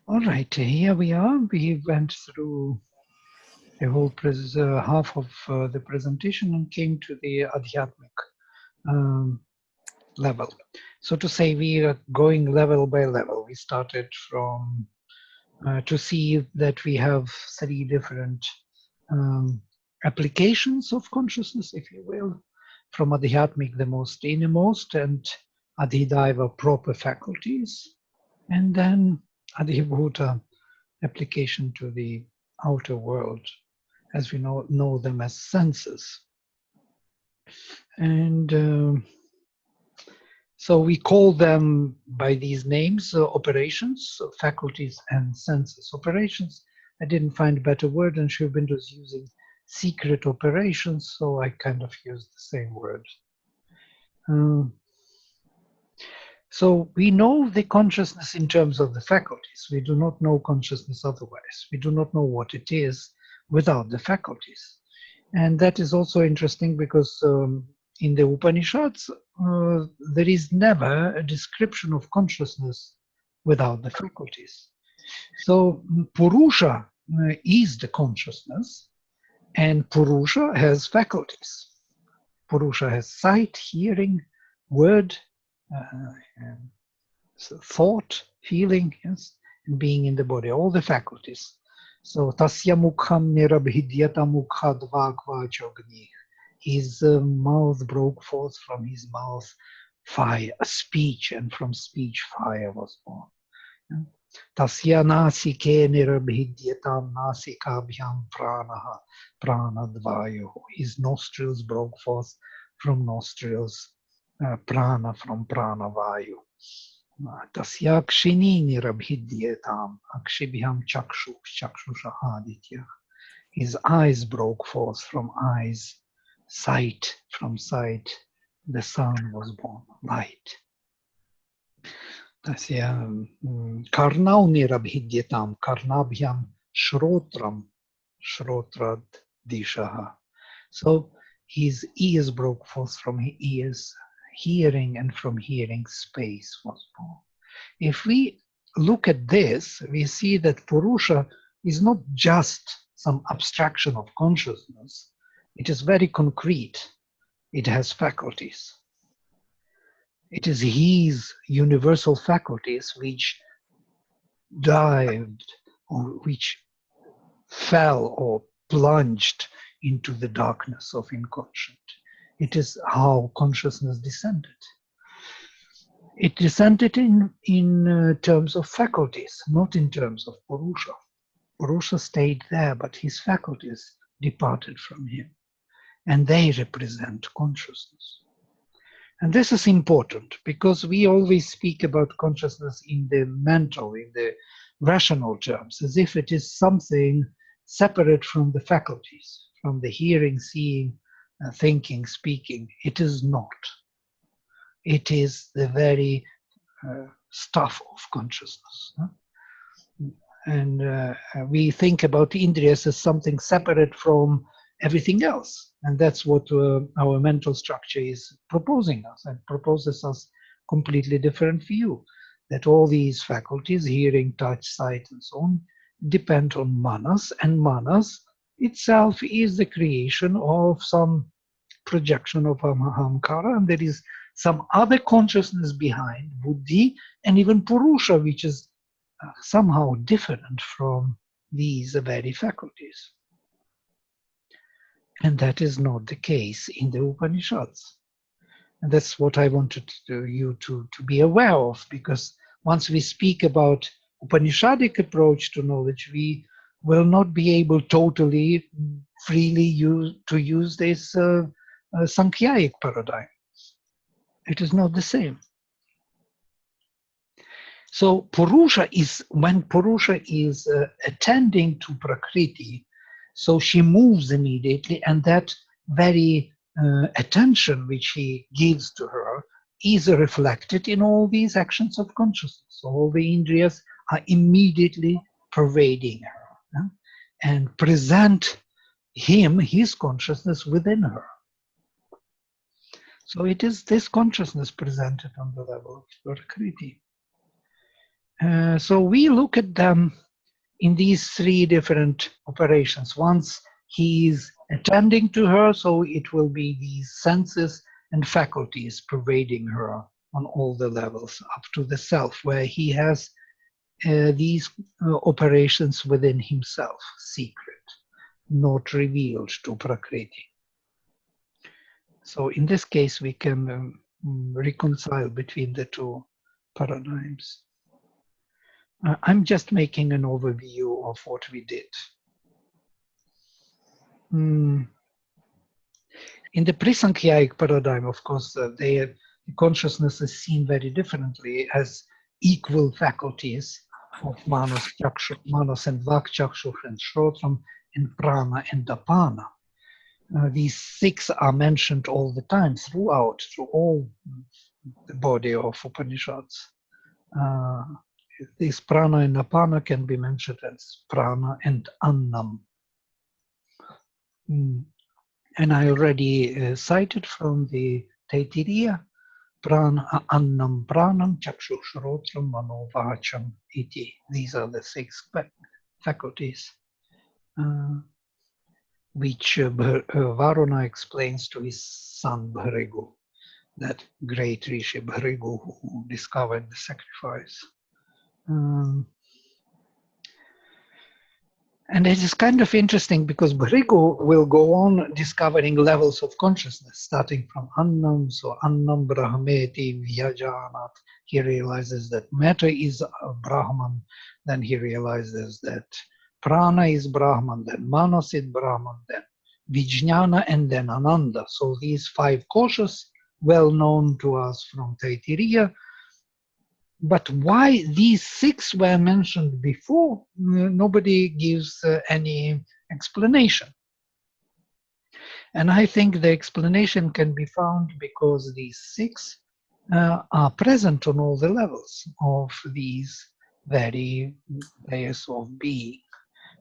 All right, here we are. We went through the whole half of the presentation and came to the Adhyatmic um, level. So to say, we are going level by level. We started from to see that we have three different applications of consciousness, if you will, from Adhyatmic, the most innermost, and Adhidaiva, proper faculties, and then Adhibhuta, application to the outer world, as we know them as senses. And so we call them by these names, operations, so faculties and senses. Operations, I didn't find a better word, and Sri Aurobindo is using secret operations, so I kind of used the same word. So we know the consciousness in terms of the faculties. We do not know consciousness otherwise. We do not know what it is without the faculties. And that is also interesting because in the Upanishads, there is never a description of consciousness without the faculties. So Purusha is the consciousness, and Purusha has faculties. Purusha has sight, hearing, word, thought, feeling, yes, and being in the body, all the faculties. So tasya mukham nirabhidyata mukhadvagva chogni. His mouth broke forth, from his mouth fire, speech, and from speech fire was born. Tasya nasike nirabhidyatam nasikabhyam pranaha pranadvayo. His nostrils broke forth, from nostrils prana, from pranavayu. Tasyakshini nirabhidyetam akshibhyam chakshusha aditya. His eyes broke forth, from eyes, sight, from sight, the sun was born, light. Tasya karnau nirabhidyetam karnabhyam shrotram shrotrad dishaha. So his ears broke forth, from his ears, hearing, and from hearing space was born. If we look at this, we see that Purusha is not just some abstraction of consciousness. It is very concrete. It has faculties. It is his universal faculties which dived, or which fell or plunged into the darkness of inconscient. It is how consciousness descended. It descended in terms of faculties, not in terms of Purusha. Purusha stayed there, but his faculties departed from him, and they represent consciousness. And this is important because we always speak about consciousness in the mental, in the rational terms, as if it is something separate from the faculties, from the hearing, seeing, thinking, speaking. It is not. It is the very stuff of consciousness. And we think about Indriyas as something separate from everything else. And that's what our mental structure is proposing us, and proposes us completely different view, that all these faculties, hearing, touch, sight, and so on, depend on manas, and manas itself is the creation of some projection of ahamkara, and there is some other consciousness behind, buddhi, and even purusha, which is somehow different from these very faculties. And that is not the case in the Upanishads. And that's what I wanted you to be aware of, because once we speak about Upanishadic approach to knowledge, we will not be able totally freely use this Sankhyaik paradigm. It is not the same. So Purusha is, when Purusha is attending to Prakriti, so she moves immediately, and that very attention which he gives to her is reflected in all these actions of consciousness. So all the Indriyas are immediately pervading her and present him, his consciousness within her. So it is this consciousness presented on the level of Prakriti. So we look at them in these three different operations. Once he is attending to her, so it will be these senses and faculties pervading her on all the levels up to the self, where he has these operations within himself, secret, not revealed to Prakriti. So in this case, we can reconcile between the two paradigms. I'm just making an overview of what we did. In the pre-Sankhyaik paradigm, of course, the consciousness is seen very differently as equal faculties of Manas, Manas and Vak, Chakshur and Shrotram, and Prana and Apana. These six are mentioned all the time, through all the body of Upanishads. These Prana and Apana can be mentioned as Prana and Annam. And I already cited from the Taittiriya, Prana, Annam Pranam, Chakshushrotram, Mano Vacham, Iti. These are the six faculties, which Varuna explains to his son Bhrigu, that great Rishi Bhrigu who discovered the sacrifice. And it is kind of interesting because Bhrigu will go on discovering levels of consciousness, starting from Annam, so Annam Brahmeti Vyajanat. He realizes that matter is Brahman, then he realizes that Prana is Brahman, then Manas is Brahman, then Vijnana, and then Ananda. So these five koshas, well known to us from Taittiriya. But why these six were mentioned before, nobody gives any explanation. And I think the explanation can be found because these six are present on all the levels of these very layers of being.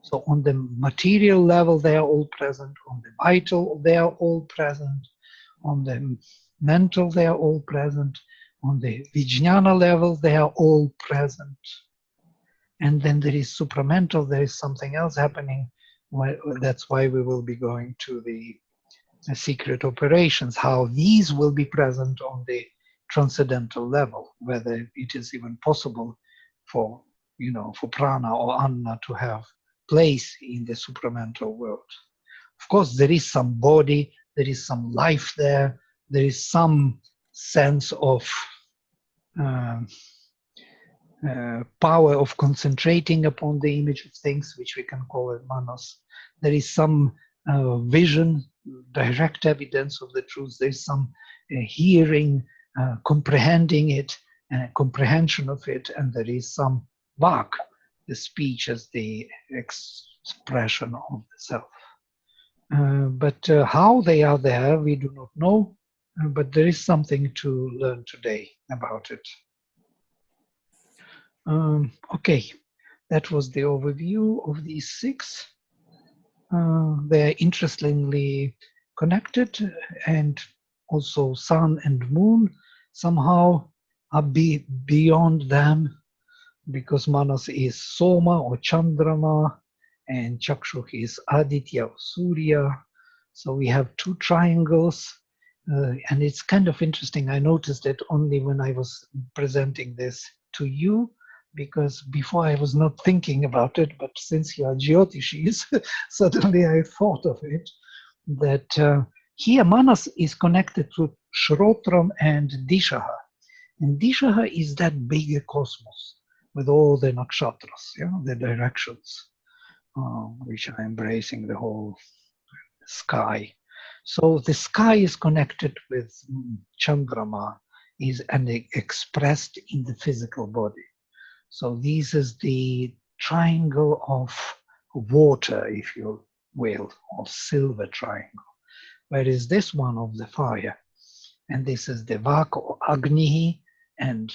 So on the material level, they are all present. On the vital, they are all present. On the mental, they are all present. On the Vijnana level, they are all present. And then there is supramental, there is something else happening. That's why we will be going to the secret operations, how these will be present on the transcendental level, whether it is even possible for, for prana or anna to have place in the supramental world. Of course, there is some body, there is some life there, there is some sense of power of concentrating upon the image of things, which we can call it manas. There is some vision, direct evidence of the truth. There is some hearing, comprehending it, comprehension of it, and there is some vak, the speech as the expression of the self. But how they are there, we do not know, but there is something to learn today about it. Okay, that was the overview of these six. They're interestingly connected, and also sun and moon somehow are beyond them, because Manas is Soma or Chandrama, and Chakshuk is Aditya or Surya. So we have two triangles, and it's kind of interesting. I noticed it only when I was presenting this to you, because before I was not thinking about it, but since you are Jyotishis, suddenly I thought of it, that here Manas is connected to Shrotram and Dishaha. And Dishaha is that bigger cosmos with all the nakshatras, the directions, which are embracing the whole sky. So the sky is connected with Chandrama, and expressed in the physical body. So this is the triangle of water, if you will, or silver triangle. Whereas this one of the fire, and this is the Vak or Agni, and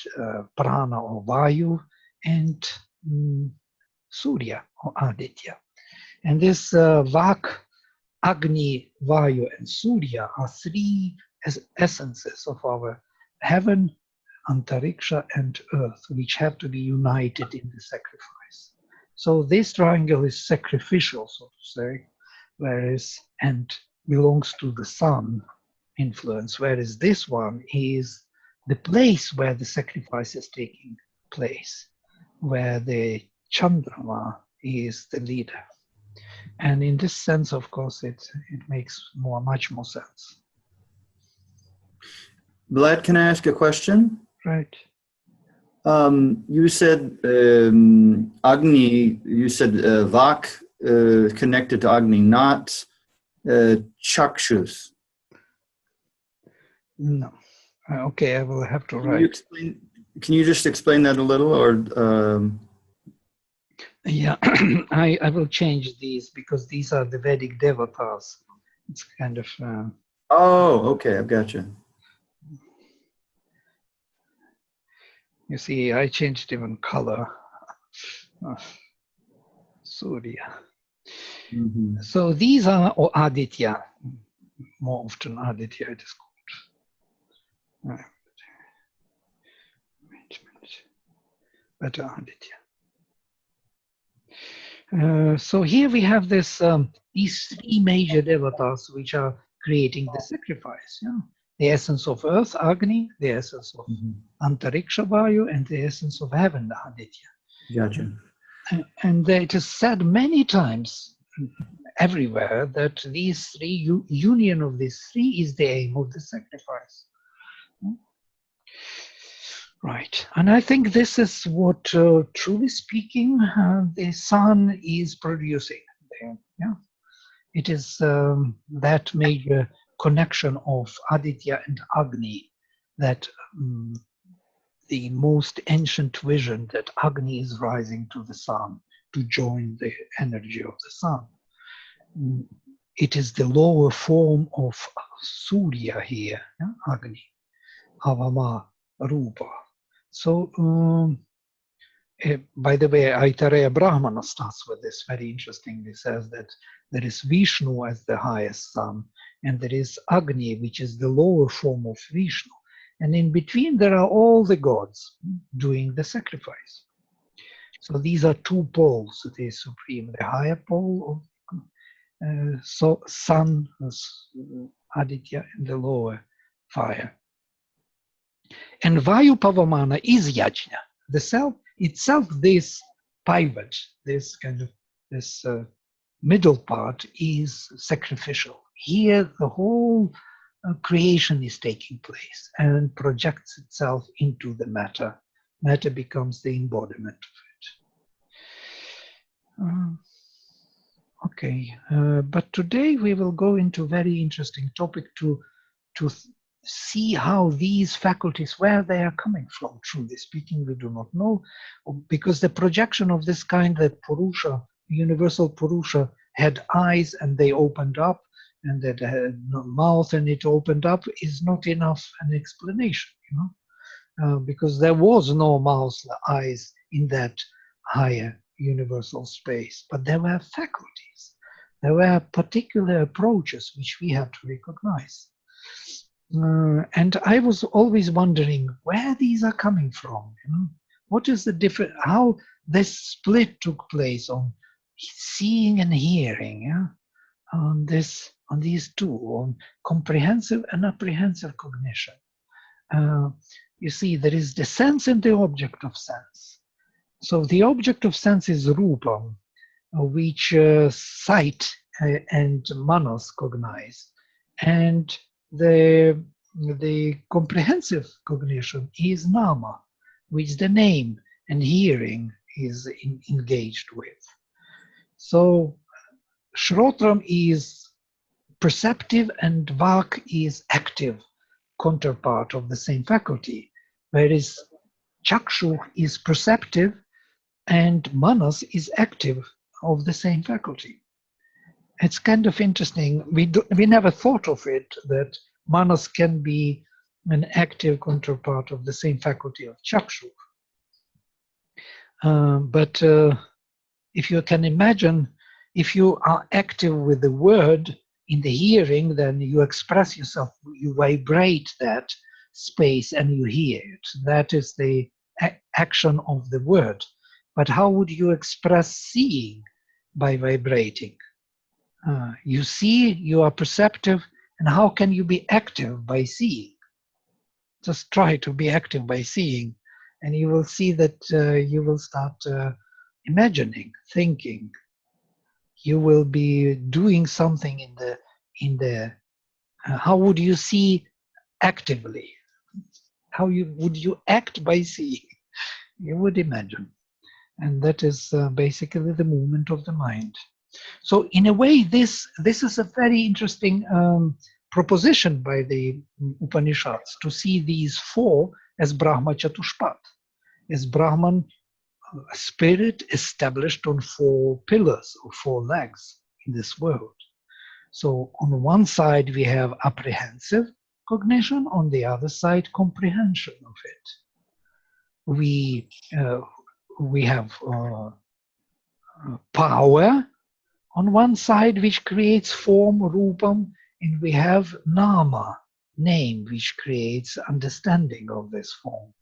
Prana or Vayu, and Surya or Aditya. And this Vak, Agni, Vayu, and Surya are three essences of our heaven, Antariksha, and earth, which have to be united in the sacrifice. So this triangle is sacrificial, so to say, whereas, and belongs to the sun influence, whereas this one is the place where the sacrifice is taking place, where the Chandrama is the leader. And in this sense, of course, it makes much more sense. Vlad, can I ask a question? Right. You said Agni, you said Vak connected to Agni, not Chakshus. No. Okay, I will have to write. Can you just explain that a little, or? Yeah, I will change these because these are the Vedic devatas. It's kind of. Oh, okay, I've got you. You see, I changed even color. Surya. Mm-hmm. So these are, or Aditya, more often Aditya it is called. Better Aditya. So here we have this these three major devatas which are creating the sacrifice. Yeah? The essence of earth, Agni, the essence of Antariksha Vayu, and the essence of heaven, Aditya. Gotcha. And it is said many times everywhere that these three, union of these three is the aim of the sacrifice. Right, and I think this is what, truly speaking, the sun is producing. Yeah, it is that major connection of Aditya and Agni, that the most ancient vision that Agni is rising to the sun to join the energy of the sun. It is the lower form of Surya here, yeah? Agni, Avama, Rupa. So, by the way, Aitareya Brahmana starts with this very interestingly. Says that there is Vishnu as the highest sun, and there is Agni, which is the lower form of Vishnu. And in between, there are all the gods doing the sacrifice. So these are two poles, the supreme, the higher pole of so sun, Aditya, and the lower fire. And Vayu Pavamana is Yajna. The self itself, this pivot, this kind of this middle part is sacrificial. Here, the whole creation is taking place and projects itself into the matter. Matter becomes the embodiment of it. Okay, but today we will go into a very interesting topic to see how these faculties, where they are coming from. Truly speaking, we do not know, because the projection of this kind, that Purusha, universal Purusha, had eyes and they opened up, and that had no mouth and it opened up, is not enough an explanation, you know, because there was no mouth, eyes in that higher universal space, but there were faculties, there were particular approaches which we have to recognize. And I was always wondering where these are coming from. You know, what is the difference? How this split took place on seeing and hearing? Yeah, on these two, on comprehensive and apprehensive cognition. You see, there is the sense and the object of sense. So the object of sense is rupam, which sight and manas cognize, and the comprehensive cognition is nama, which the name and hearing is engaged with. So Shrotram is perceptive and Vak is active counterpart of the same faculty, whereas Chakshu is perceptive and Manas is active of the same faculty. It's kind of interesting. We never thought of it, that Manas can be an active counterpart of the same faculty of Chakshu. But if you can imagine, if you are active with the word in the hearing, then you express yourself, you vibrate that space and you hear it. That is the action of the word. But how would you express seeing? By vibrating. You see, you are perceptive, and how can you be active by seeing? Just try to be active by seeing, and you will see that you will start imagining, thinking. You will be doing something in the. How would you see actively? How would you act by seeing? You would imagine, and that is basically the movement of the mind. So in a way, this is a very interesting proposition by the Upanishads, to see these four as Brahma Chatushpat, as Brahman, spirit established on four pillars or four legs in this world. So on one side we have apprehensive cognition, on the other side comprehension of it. We have power on one side, which creates form, rupam, and we have nama, name, which creates understanding of this form.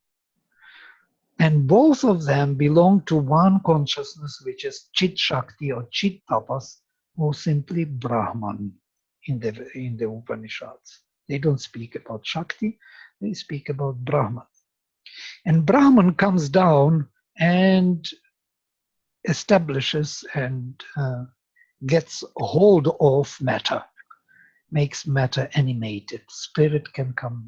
And both of them belong to one consciousness, which is Chit Shakti or Chit Tapas, or simply Brahman in the Upanishads. They don't speak about Shakti, they speak about Brahman. And Brahman comes down and establishes and gets a hold of matter, makes matter animated. Spirit can come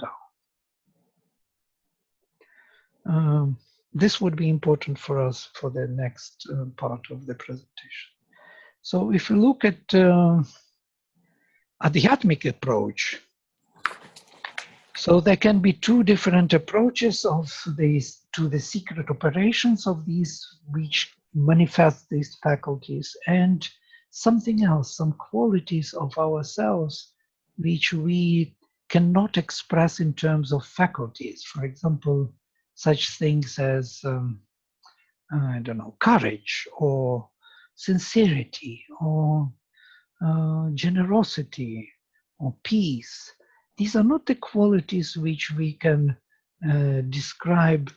down. This would be important for us for the next part of the presentation. So if you look at Adhyatmic approach, so there can be two different approaches of these to the secret operations of these, which manifest these faculties, and something else, some qualities of ourselves which we cannot express in terms of faculties. For example, such things as, I don't know, courage or sincerity or generosity or peace. These are not the qualities which we can describe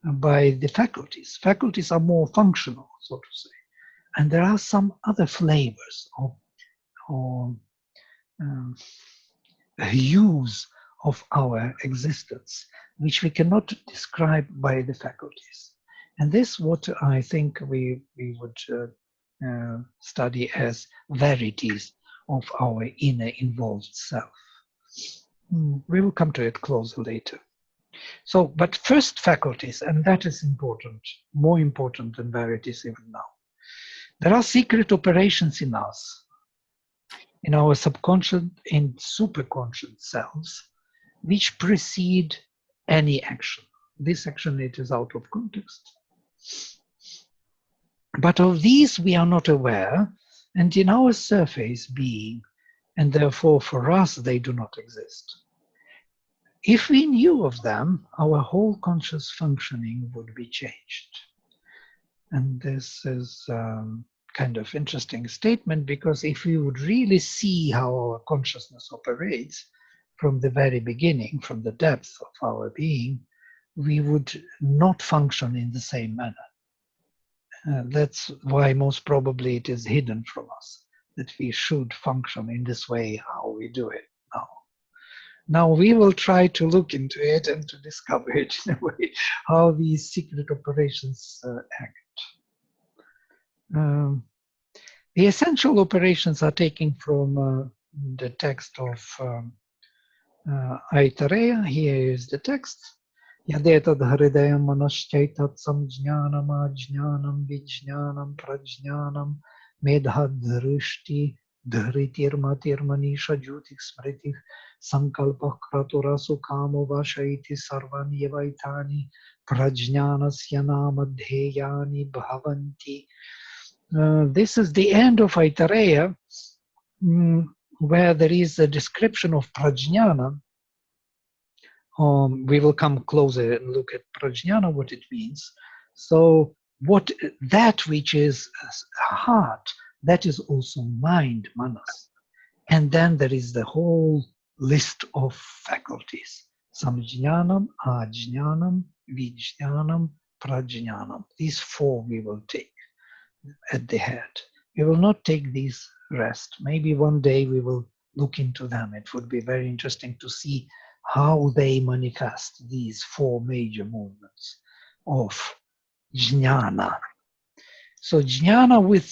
by the faculties. Faculties are more functional, so to say. And there are some other flavors or hues of our existence, which we cannot describe by the faculties. And this what I think we would study as verities of our inner involved self. We will come to it closer later. So, but first faculties, and that is important, more important than verities even now. There are secret operations in us, in our subconscious and superconscious selves, which precede any action. This action, it is out of context. But of these we are not aware, and in our surface being, and therefore for us they do not exist. If we knew of them, our whole conscious functioning would be changed. And this is kind of interesting statement, because if we would really see how our consciousness operates from the very beginning, from the depth of our being, we would not function in the same manner. That's why most probably it is hidden from us, that we should function in this way, how we do it now. Now we will try to look into it and to discover it in a way, how these secret operations act. The essential operations are taken from the text of Aitareya. Here is the text. Yadetad hridayam manaschaitat samjnanam ajnanam vijnanam prajnanam medhad drishti dhritir matir manisha jyotik smriti sankalpah kratura sukhamo vashaiti sarvan yevaitani prajnanasya namadheyani bhavanti. This is the end of Aitareya, where there is a description of prajnana. We will come closer and look at prajnana, what it means. So what that which is heart, that is also mind, manas. And then there is the whole list of faculties, Samjnanam, Ajnanam, Vijnanam, Prajnanam. These four we will take at the head. We will not take these rest. Maybe one day we will look into them. It would be very interesting to see how they manifest these four major movements of jnana. So jnana with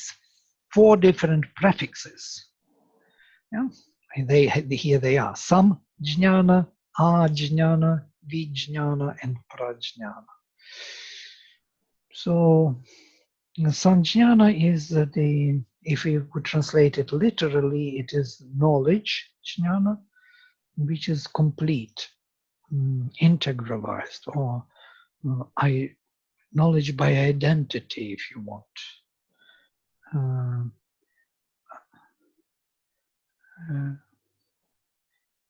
four different prefixes. Yeah? And here they are. Some jnana, ajnana, vijnana, and prajnana. So sanjnana is if we would translate it literally, it is knowledge, jnana, which is complete, integralized, or knowledge by identity, if you want.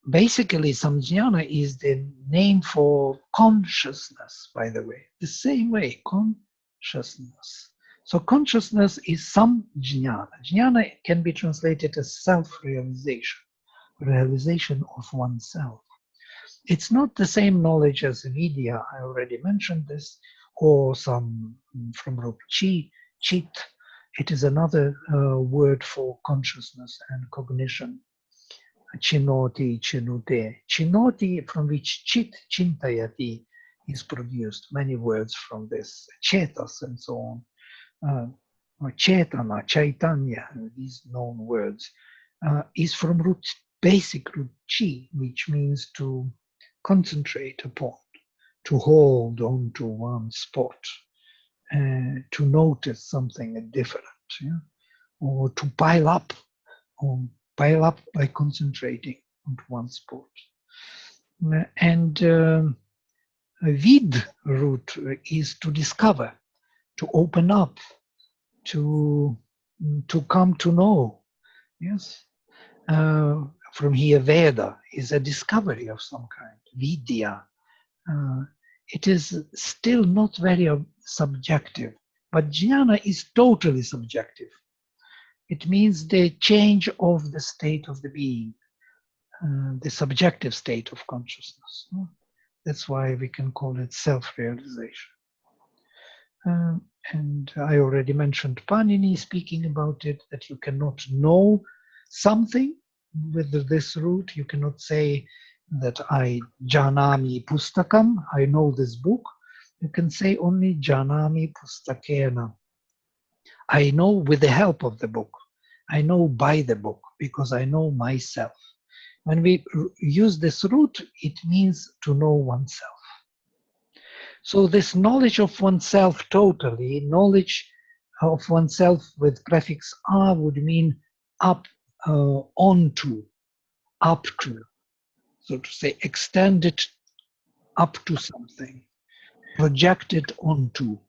Basically, samjnana is the name for consciousness, by the way. The same way, consciousness. So consciousness is some jnana. Jnana can be translated as self-realization, realization of oneself. It's not the same knowledge as vidya, I already mentioned this, or some from root chi, chit. It is another word for consciousness and cognition. Chinoti, chinute. Chinoti, from which chit, chintayati, is produced. Many words from this. Chetas and so on. Chetana, chaitanya, these known words, is from root, basic root chi, which means to concentrate upon, to hold on to one spot, to notice something different, yeah? Or to pile up by concentrating on one spot. And vid root is to discover, to open up, to come to know. Yes. From here, Veda is a discovery of some kind. Vidya. It is still not very subjective, but jnana is totally subjective. It means the change of the state of the being, the subjective state of consciousness. That's why we can call it self-realization. And I already mentioned Panini speaking about it, that you cannot know something with this root. You cannot say that I janami pustakam, I know this book. You can say only janami pustakena. I know with the help of the book. I know by the book, because I know myself. When we use this root, it means to know oneself. So this knowledge of oneself totally, knowledge of oneself with prefix "a" would mean up, onto, up to. So to say, extended up to something, projected onto.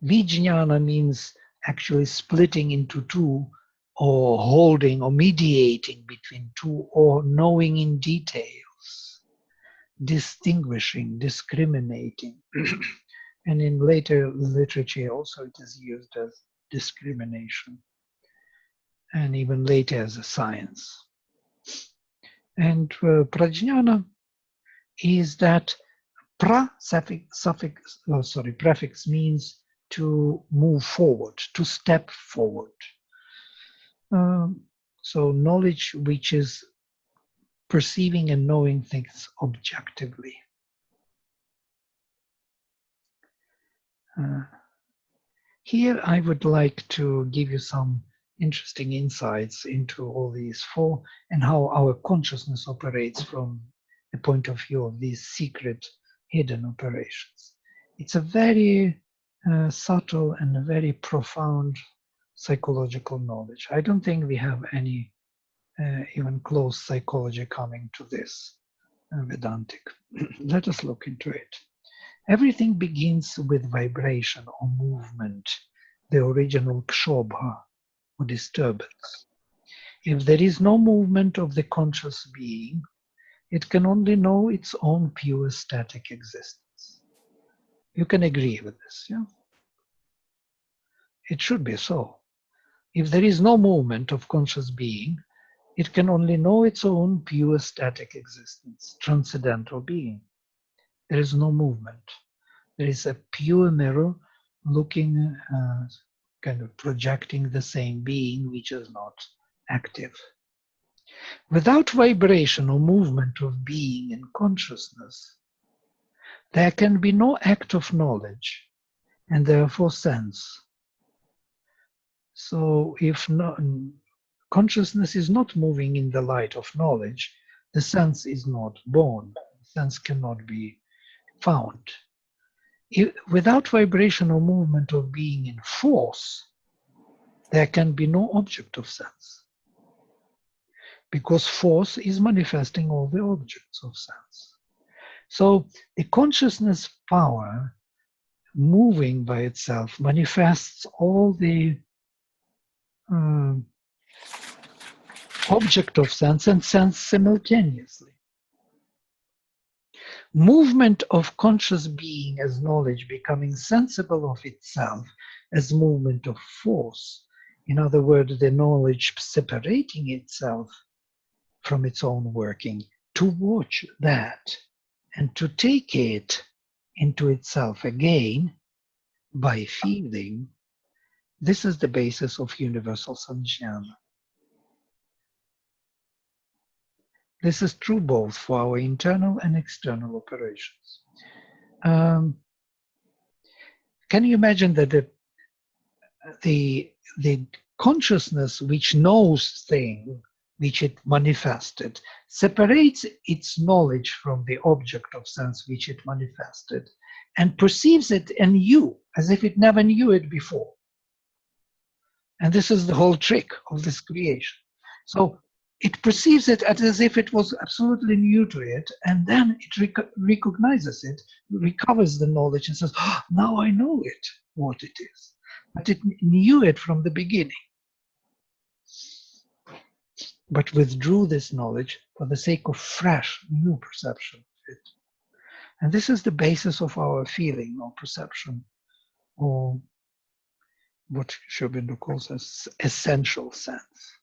Vijnana means actually splitting into two, or holding or mediating between two, or knowing in details, distinguishing, discriminating. And in later literature also it is used as discrimination, and even later as a science. And prajnana is that prefix means to move forward, to step forward. So knowledge which is perceiving and knowing things objectively. Here I would like to give you some interesting insights into all these four, and how our consciousness operates from the point of view of these secret hidden operations. It's a very subtle and a very profound psychological knowledge. I don't think we have any even close psychology coming to this Vedantic. Let us look into it. Everything begins with vibration or movement, the original kshobha, or disturbance. If there is no movement of the conscious being, it can only know its own pure static existence. You can agree with this, yeah? It should be so. If there is no movement of conscious being, it can only know its own pure static existence, transcendental being. there is no movement. There is a pure mirror looking, kind of projecting the same being which is not active. Without vibration or movement of being and consciousness, there can be no act of knowledge and therefore sense. So if consciousness is not moving in the light of knowledge, the sense is not born. Sense cannot be found. Without vibration or movement of being in force, there can be no object of sense, because force is manifesting all the objects of sense. So the consciousness power moving by itself manifests all the object of sense and sense simultaneously. Movement of conscious being as knowledge becoming sensible of itself as movement of force. In other words, the knowledge separating itself from its own working, to watch that and to take it into itself again by feeling. This is the basis of universal sanjnana. This is true both for our internal and external operations. Can you imagine that the consciousness which knows thing, which it manifested, separates its knowledge from the object of sense which it manifested, and perceives it anew, as if it never knew it before. And this is the whole trick of this creation. So it perceives it as if it was absolutely new to it, and then it recognizes it, recovers the knowledge, and says, oh, now I know it, what it is. But it knew it from the beginning, but withdrew this knowledge for the sake of fresh, new perception of it. And this is the basis of our feeling or perception, or what Sri Aurobindo calls as essential sense.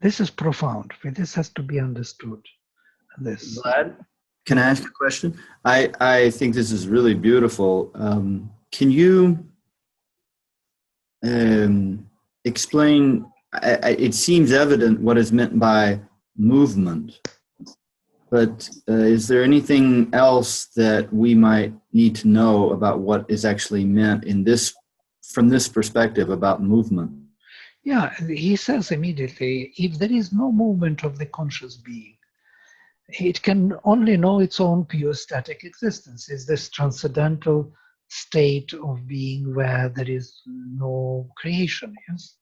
This is profound. This has to be understood. Vlad, can I ask a question? I think this is really beautiful. Can you explain? It seems evident what is meant by movement, but is there anything else that we might need to know about what is actually meant in this, from this perspective, about movement? Yeah, he says immediately, if there is no movement of the conscious being, it can only know its own pure static existence. Is this transcendental state of being where there is no creation? Yes,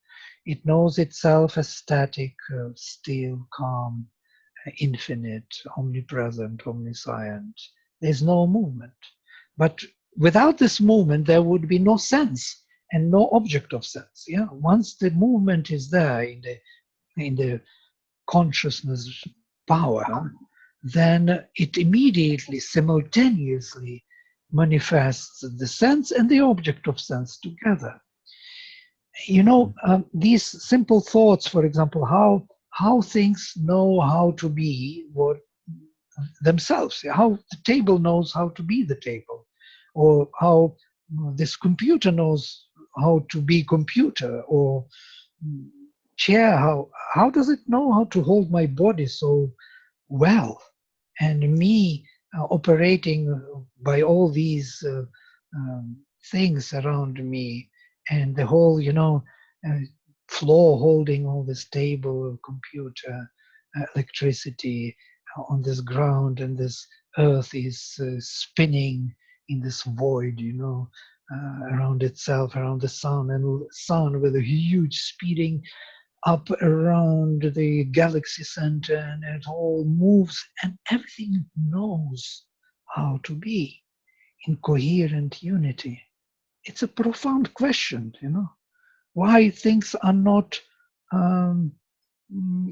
it knows itself as static, still, calm, infinite, omnipresent, omniscient. There's no movement. But without this movement, there would be no sense and no object of sense. Yeah, once the movement is there in the consciousness power, then it immediately, simultaneously manifests the sense and the object of sense together. You know, these simple thoughts, for example, how things know how to be what themselves, how the table knows how to be the table, or how this computer knows how to be computer, or chair, how does it know how to hold my body so well? And me operating by all these things around me, and the whole, floor holding all this table, computer, electricity on this ground, and this earth is spinning in this void, around itself, around the sun, and sun with a huge speeding up around the galaxy center, and it all moves, and everything knows how to be in coherent unity. It's a profound question, why things are not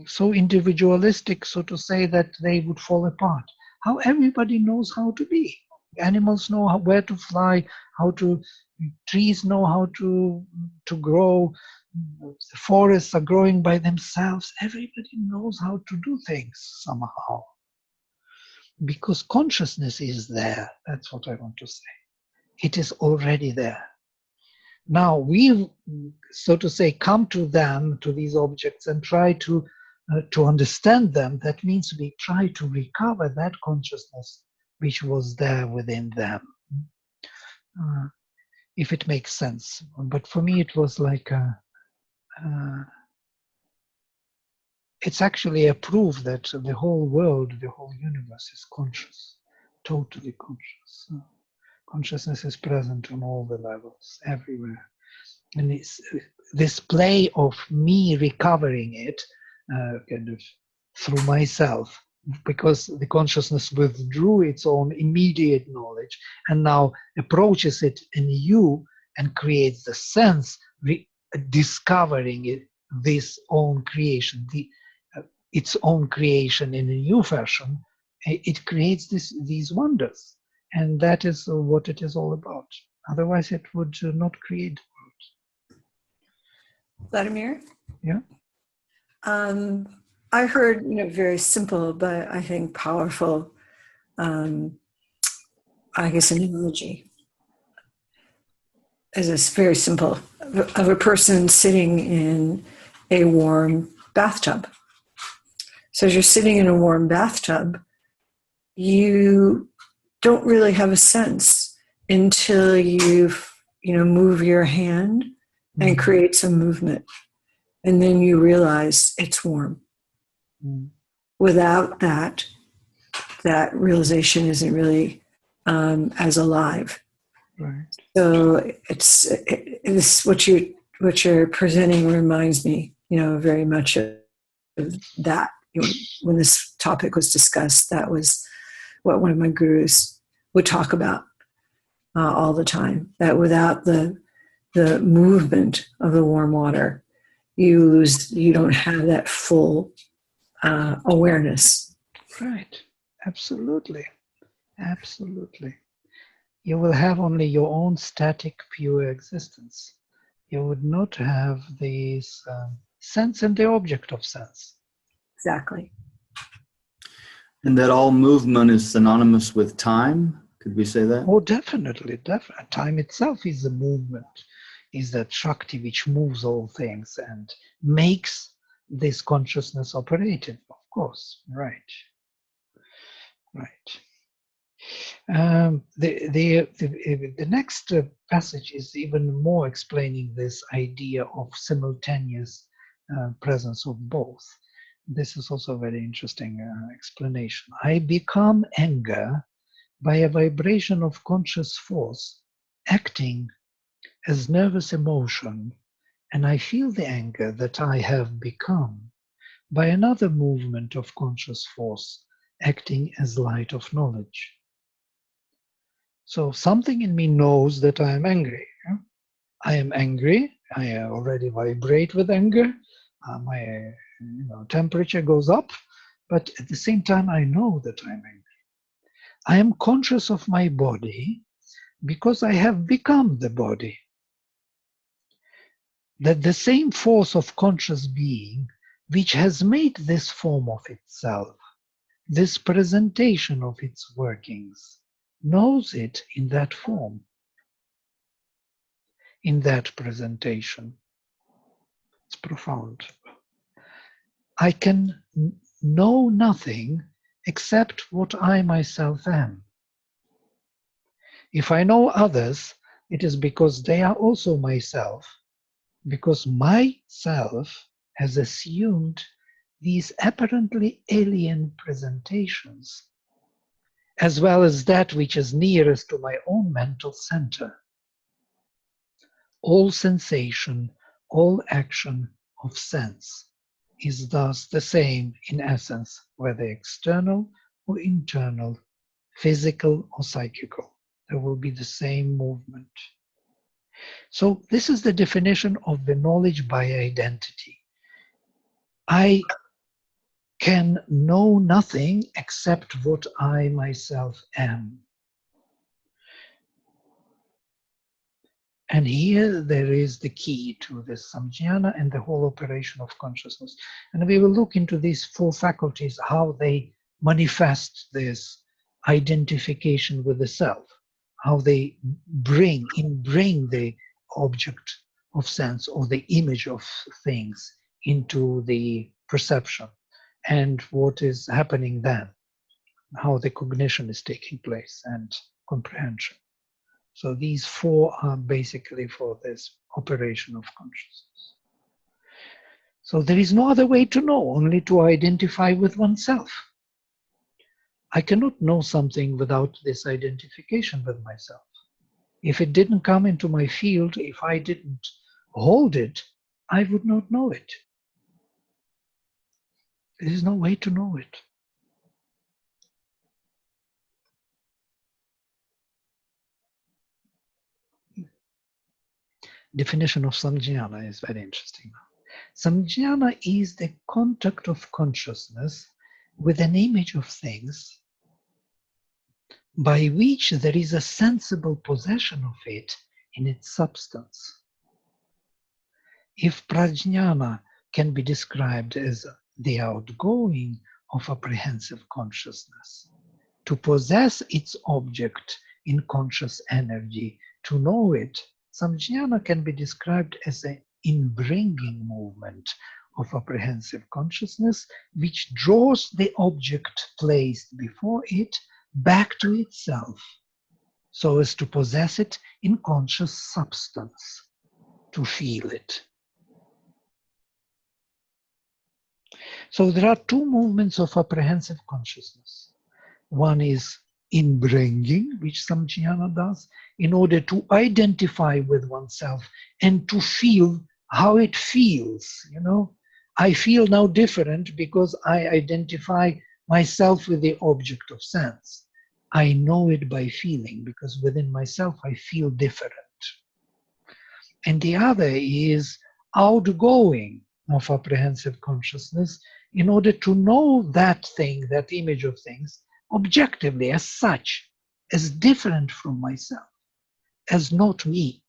so individualistic, so to say, that they would fall apart. How everybody knows how to be. Animals know where to fly, trees know how to grow, The forests are growing by themselves. Everybody knows how to do things somehow. Because consciousness is there. That's what I want to say. It is already there. Now we, so to say, come to them, to these objects, and try to understand them. That means we try to recover that consciousness which was there within them. If it makes sense. But for me, it was like it's actually a proof that the whole world, the whole universe is conscious, totally conscious. Consciousness is present on all the levels, everywhere. And it's this play of me recovering it kind of through myself, because the consciousness withdrew its own immediate knowledge and now approaches it anew and creates the sense, discovering it, this own creation, its own creation in a new fashion. It creates these wonders. And that is what it is all about. Otherwise, it would not create the world. Vladimir? Yeah? I heard, very simple, but I think powerful, I guess, an analogy. As it's very simple, of a person sitting in a warm bathtub. So as you're sitting in a warm bathtub, you don't really have a sense until you move your hand and create some movement. And then you realize it's warm. Without that realization isn't really as alive. Right. So it's what you're presenting reminds me, very much of that. When this topic was discussed, that was what one of my gurus would talk about all the time. That without the movement of the warm water, you don't have that full awareness. Right. Absolutely. Absolutely. You will have only your own static, pure existence. You would not have this sense and the object of sense. Exactly. And that all movement is synonymous with time? Could we say that? Oh, definitely. Definitely. Time itself is a movement, is that Shakti which moves all things and makes this consciousness operative, of course. Right. Right. The next passage is even more explaining this idea of simultaneous presence of both. This is also a very interesting explanation. I become anger by a vibration of conscious force acting as nervous emotion, and I feel the anger that I have become by another movement of conscious force acting as light of knowledge. So something in me knows that I am angry. I am angry. I already vibrate with anger. My temperature goes up, but at the same time, I know that I'm angry. I am conscious of my body because I have become the body. That the same force of conscious being which has made this form of itself, this presentation of its workings, knows it in that form, in that presentation. It's profound. I can know nothing except what I myself am. If I know others, it is because they are also myself, because myself has assumed these apparently alien presentations, as well as that which is nearest to my own mental center. All sensation, all action of sense is thus the same in essence, whether external or internal, physical or psychical. There will be the same movement. So this is the definition of the knowledge by identity. I can know nothing except what I myself am. And here there is the key to this samjnana and the whole operation of consciousness. And we will look into these four faculties, how they manifest this identification with the self, how they bring the object of sense or the image of things into the perception, and what is happening then, how the cognition is taking place and comprehension. So these four are basically for this operation of consciousness. So there is no other way to know, only to identify with oneself. I cannot know something without this identification with myself. If it didn't come into my field, if I didn't hold it, I would not know it. There is no way to know it. Definition of samjnana is very interesting. Samjnana is the contact of consciousness with an image of things by which there is a sensible possession of it in its substance. If prajnana can be described as the outgoing of apprehensive consciousness, to possess its object in conscious energy, to know it, samjnana can be described as an inbringing movement of apprehensive consciousness, which draws the object placed before it back to itself, so as to possess it in conscious substance, to feel it. So there are two movements of apprehensive consciousness. One is inbringing, which samjnana does, in order to identify with oneself and to feel how it feels. You know, I feel now different because I identify myself with the object of sense. I know it by feeling, because within myself I feel different. And the other is outgoing of apprehensive consciousness, in order to know that thing, that image of things, objectively as such, as different from myself, as not me,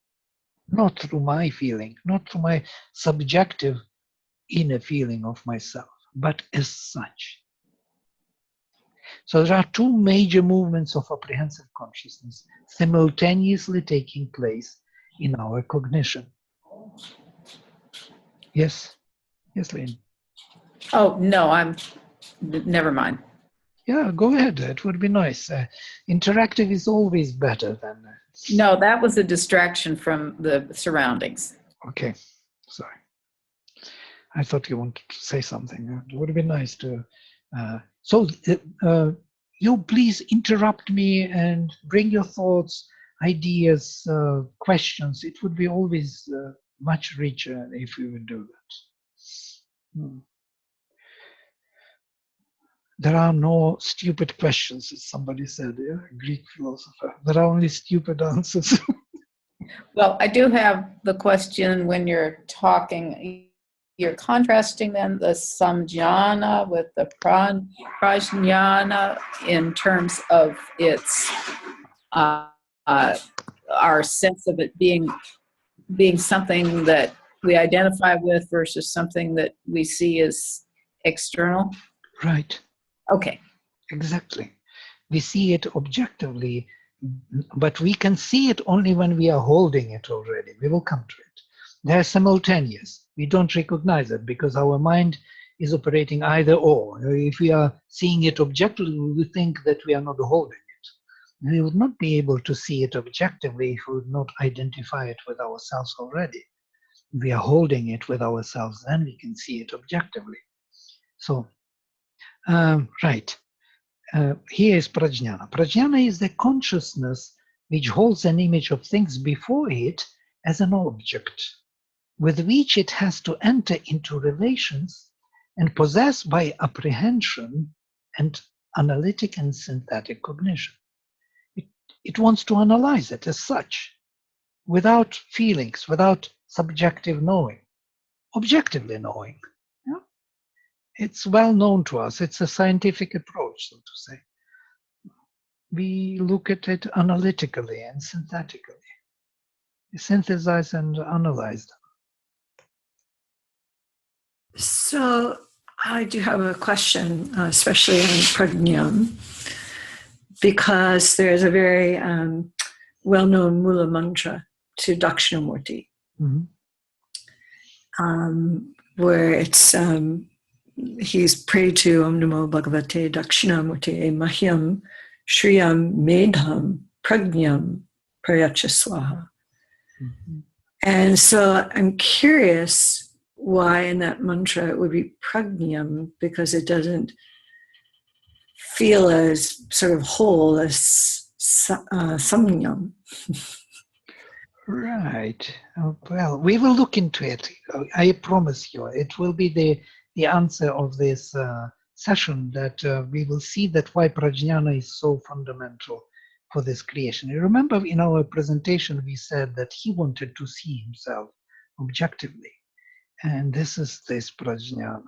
not through my feeling, not through my subjective inner feeling of myself, but as such. So there are two major movements of apprehensive consciousness simultaneously taking place in our cognition. Yes? Yes, Lynn? Oh, no, never mind. Yeah, go ahead. It would be nice. Interactive is always better than... No, that was a distraction from the surroundings. Okay, sorry. I thought you wanted to say something. It would be nice to... you please interrupt me and bring your thoughts, ideas, questions. It would be always much richer if we would do that. There are no stupid questions, as somebody said, yeah? A Greek philosopher. There are only stupid answers. Well, I do have the question when you're talking, you're contrasting then the samjnana with the prajnana in terms of its, our sense of it being something that we identify with versus something that we see as external. Right. Okay. Exactly. We see it objectively, but we can see it only when we are holding it already. We will come to it. They're simultaneous. We don't recognize it because our mind is operating either or. If we are seeing it objectively, we think that we are not holding it. We would not be able to see it objectively if we would not identify it with ourselves already. We are holding it with ourselves, then we can see it objectively. So, right. Here is prajnana. Prajnana is the consciousness which holds an image of things before it as an object, with which it has to enter into relations and possess by apprehension and analytic and synthetic cognition. It wants to analyze it as such, without feelings, without subjective knowing, objectively knowing. Yeah? It's well known to us. It's a scientific approach, so to say. We look at it analytically and synthetically. synthesize and analyze them. So I do have a question, especially on Pragnam, because there's a very well-known Mula mantra to Dakshinamurti, where it's he's prayed to Om Namo Bhagavate Dakshinamurti Mahyam Shriyam Medham Pragnam Prayacha Swaha. And so I'm curious why in that mantra it would be Pragnam, because it doesn't feel as sort of whole as Samyam. Right. Well, we will look into it. I promise you, it will be the answer of this session, that we will see that why prajnana is so fundamental for this creation. You remember in our presentation we said that he wanted to see himself objectively, and this is this prajnana.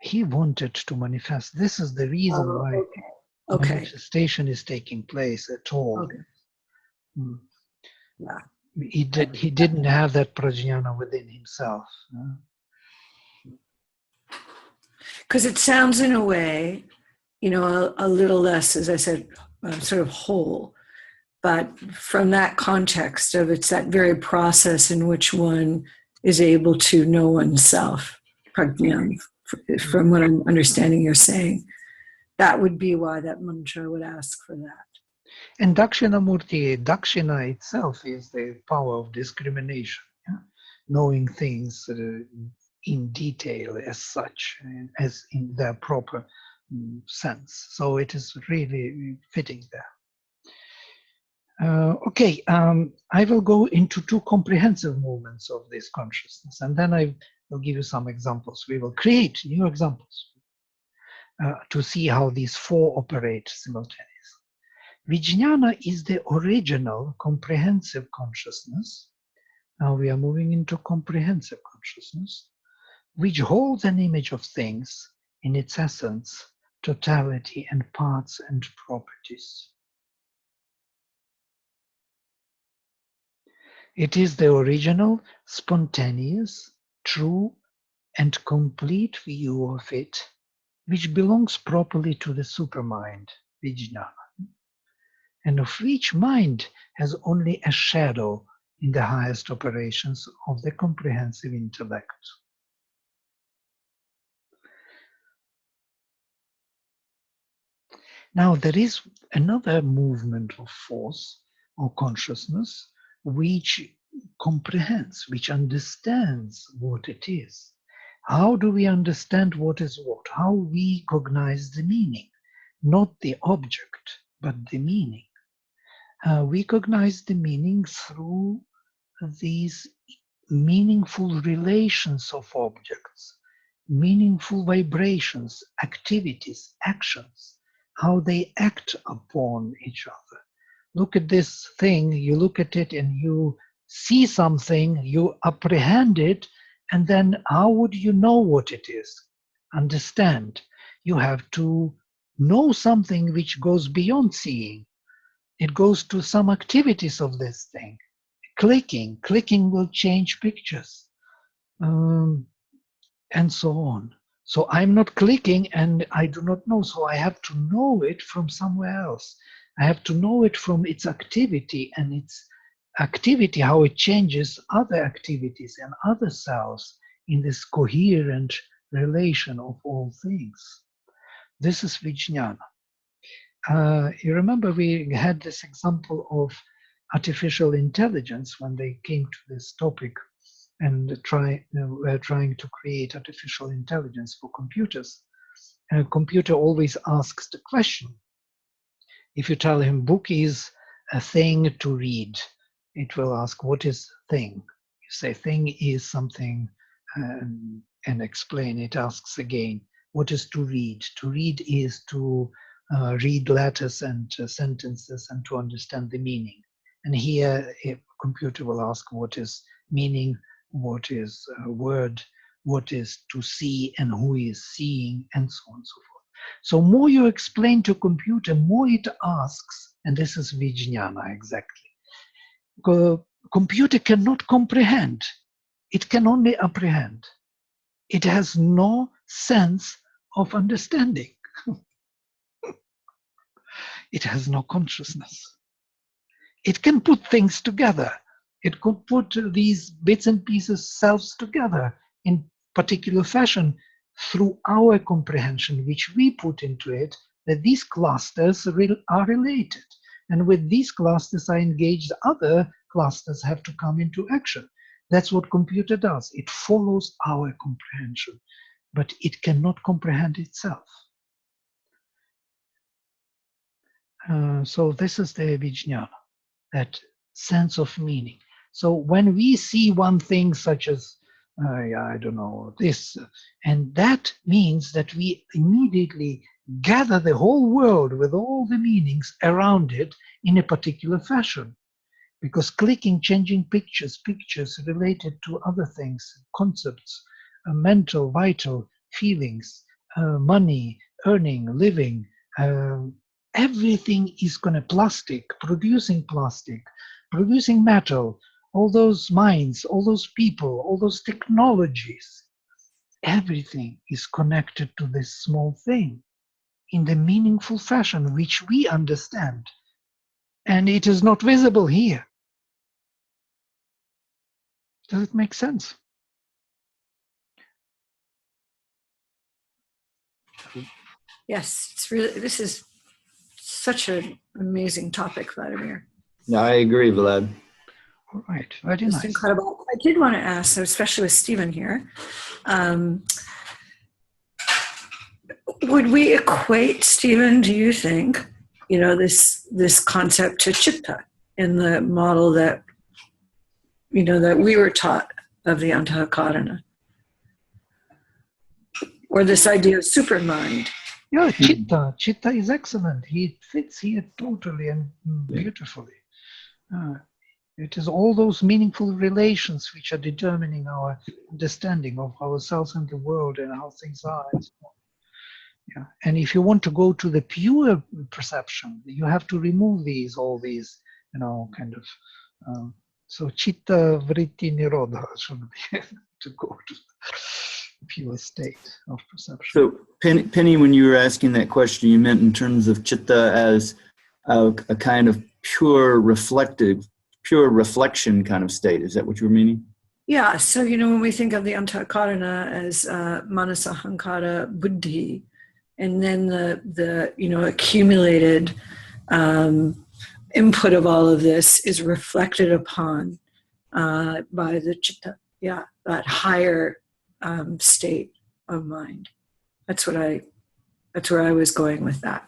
He wanted to manifest. This is the reason why manifestation is taking place at all. Okay. Yeah. He didn't have that prajnana within himself. Because it sounds in a way, a little less, as I said, sort of whole. But from that context of it's that very process in which one is able to know oneself, prajnana, from what I'm understanding you're saying, that would be why that mantra would ask for that. And Dakshinamurti, Dakshina itself is the power of discrimination, knowing things in detail as such, as in their proper sense. So it is really fitting there. Okay, I will go into two comprehensive movements of this consciousness, and then I will give you some examples. We will create new examples to see how these four operate simultaneously. Vijnana is the original comprehensive consciousness. Now we are moving into comprehensive consciousness, which holds an image of things in its essence, totality, and parts and properties. It is the original, spontaneous, true, and complete view of it, which belongs properly to the supermind, Vijnana, and of which mind has only a shadow in the highest operations of the comprehensive intellect. Now there is another movement of force or consciousness which comprehends, which understands what it is. How do we understand what is what? How we cognize the meaning, not the object, but the meaning. We cognize the meaning through these meaningful relations of objects, meaningful vibrations, activities, actions, how they act upon each other. Look at this thing, you look at it and you see something, you apprehend it, and then how would you know what it is? Understand. You have to know something which goes beyond seeing. It goes to some activities of this thing. Clicking will change pictures, and so on. So I'm not clicking and I do not know, so I have to know it from somewhere else. I have to know it from its activity, and its activity, how it changes other activities and other cells in this coherent relation of all things. This is Vijnana. You remember we had this example of artificial intelligence when they came to this topic and were trying to create artificial intelligence for computers. And a computer always asks the question. If you tell him book is a thing to read, it will ask what is thing. You say thing is something and explain. It asks again, what is to read? To read is to read letters and sentences and to understand the meaning. And here a computer will ask what is meaning, what is a word, what is to see and who is seeing, and so on and so forth. So more you explain to computer, more it asks, and this is Vijnana exactly. computer cannot comprehend. It can only apprehend. It has no sense of understanding. It has no consciousness. It can put things together. It could put these bits and pieces selves together in particular fashion through our comprehension, which we put into it, that these clusters are related. And with these clusters are engaged, other clusters have to come into action. That's what computer does. It follows our comprehension, but it cannot comprehend itself. So this is the vijnana, that sense of meaning. So when we see one thing such as, I don't know, this, and that means that we immediately gather the whole world with all the meanings around it in a particular fashion. Because clicking, changing pictures related to other things, concepts, mental, vital, feelings, money, earning, living, everything is going to plastic, producing metal, all those minds, all those people, all those technologies. Everything is connected to this small thing in the meaningful fashion which we understand. And it is not visible here. Does it make sense? Yes, it's really, this is such an amazing topic, Vladimir. Yeah, I agree, Vlad. All right, very Just nice. incredible. I did want to ask, especially with Stephen here, would we equate, Stephen, do you think, this concept to chitta in the model that, that we were taught of the Antahkarana? Or this idea of supermind? Yeah, chitta is excellent. It fits here totally and beautifully. It is all those meaningful relations which are determining our understanding of ourselves and the world and how things are. And so on. Yeah. And if you want to go to the pure perception, you have to remove all these, kind of. So chitta vritti nirodha should be to go to the pure state of perception. So, Penny, when you were asking that question, you meant in terms of chitta as a kind of pure reflection kind of state. Is that what you were meaning? Yeah. So, when we think of the Antahkarana as manasa, hankara, buddhi, and then the accumulated input of all of this is reflected upon by the chitta, that higher state of mind. That's where I was going with that.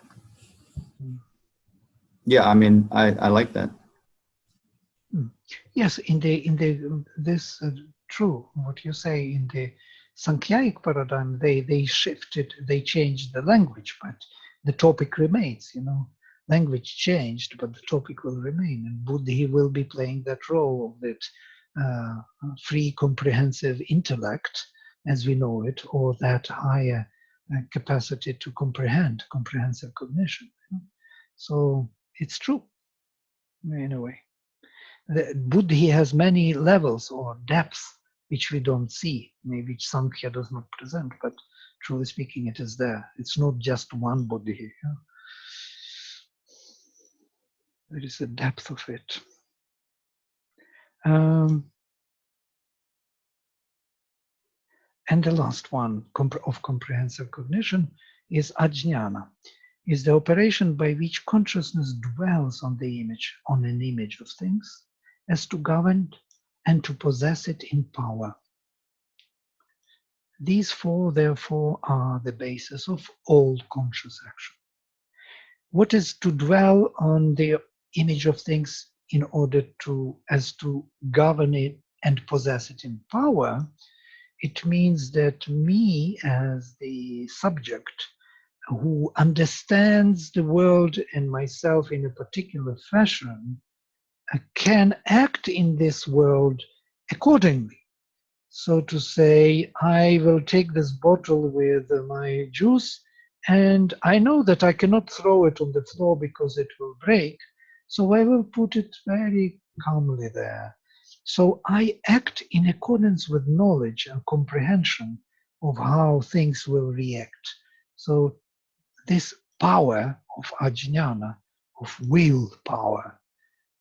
Yeah, I mean, I like that. Yes, this true. What you say in the Sankhyaik paradigm, they shifted, they changed the language, but the topic remains. Language changed, but the topic will remain, and Buddhi will be playing that role of that free, comprehensive intellect, as we know it, or that higher capacity to comprehend, comprehensive cognition. So it's true, in a way. The Buddhi has many levels or depths which we don't see, maybe which Sankhya does not present, but truly speaking, it is there. It's not just one Buddhi. There is a depth of it. And the last one of comprehensive cognition is ajnana, is the operation by which consciousness dwells on an image of things, as to govern and to possess it in power. These four, therefore, are the basis of all conscious action. What is to dwell on the image of things in order as to govern it and possess it in power? It means that me, as the subject who understands the world and myself in a particular fashion, can act in this world accordingly. So to say, I will take this bottle with my juice, and I know that I cannot throw it on the floor because it will break. So I will put it very calmly there. So I act in accordance with knowledge and comprehension of how things will react. So this power of ajnana, of will power,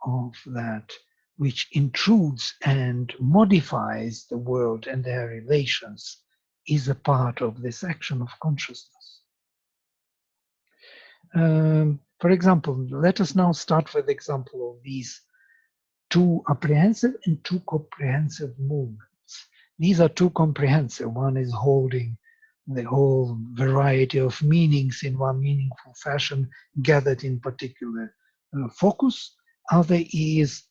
of that which intrudes and modifies the world and their relations, is a part of this action of consciousness. For example, let us now start with the example of these two apprehensive and two comprehensive movements. These are two comprehensive. One is holding the whole variety of meanings in one meaningful fashion, gathered in particular focus. Other is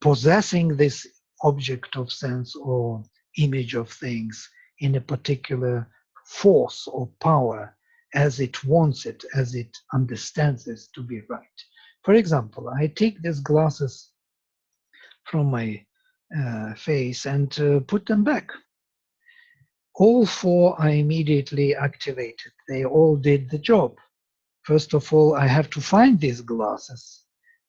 possessing this object of sense or image of things in a particular force or power, as it wants it, as it understands this to be right. For example, I take these glasses from my face and put them back. All four are immediately activated. They all did the job. First of all, I have to find these glasses.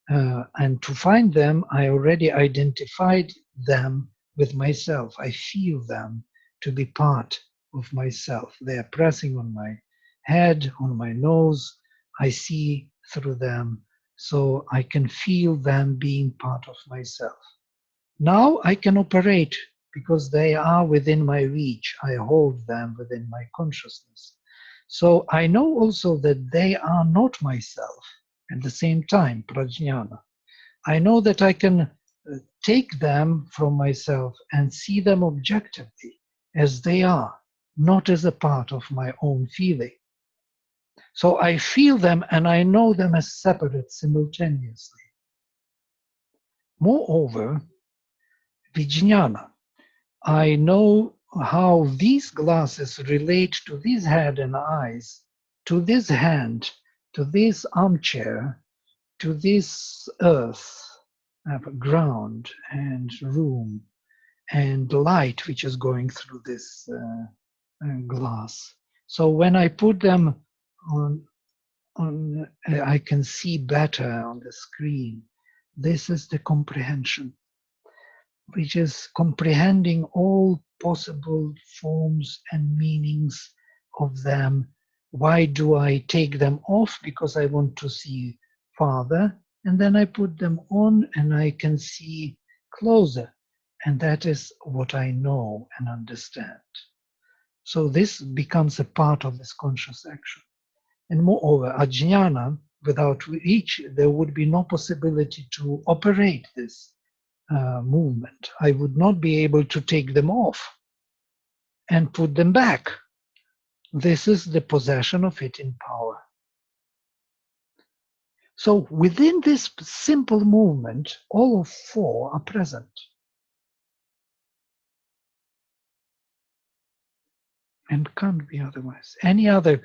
And to find them, I already identified them with myself. I feel them to be part of myself. They are pressing on my head, on my nose. I see through them, so I can feel them being part of myself. Now I can operate because they are within my reach. I hold them within my consciousness. So I know also that they are not myself. At the same time, prajnana. I know that I can take them from myself and see them objectively as they are, not as a part of my own feeling. So I feel them and I know them as separate simultaneously. Moreover, vijnana. I know how these glasses relate to this head and eyes, to this hand, to this armchair, to this earth, ground and room, and light which is going through this glass. So when I put them on, I can see better on the screen. This is the comprehension, which is comprehending all possible forms and meanings of them. Why do I take them off? Because I want to see farther, and then I put them on and I can see closer. And that is what I know and understand. So this becomes a part of this conscious action. And moreover, ajnana, without which there would be no possibility to operate this movement. I would not be able to take them off and put them back. This is the possession of it in power. So within this simple movement, all of four are present. And can't be otherwise. Any other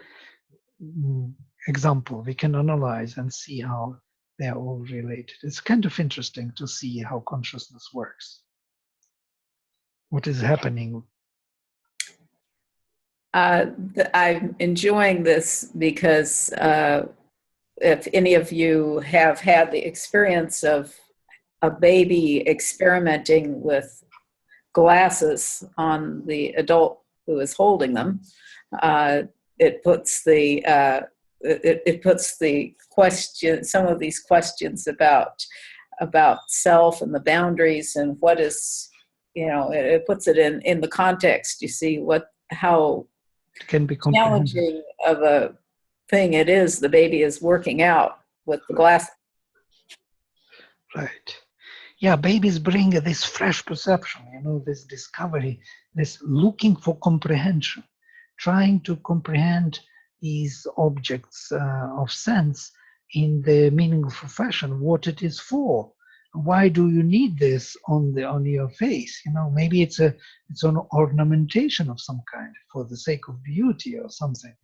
example we can analyze and see how they're all related. It's kind of interesting to see how consciousness works. What is happening? I'm enjoying this because if any of you have had the experience of a baby experimenting with glasses on the adult who is holding them, it puts the question, some of these questions about self and the boundaries and what is, it puts it in the context. You see how Can be challenging of a thing it is the baby is working out with the glasses. Right. Yeah, babies bring this fresh perception, this discovery, this looking for comprehension, trying to comprehend these objects of sense in the meaningful fashion, what it is for. Why do you need this on your face? Maybe it's an ornamentation of some kind for the sake of beauty or something,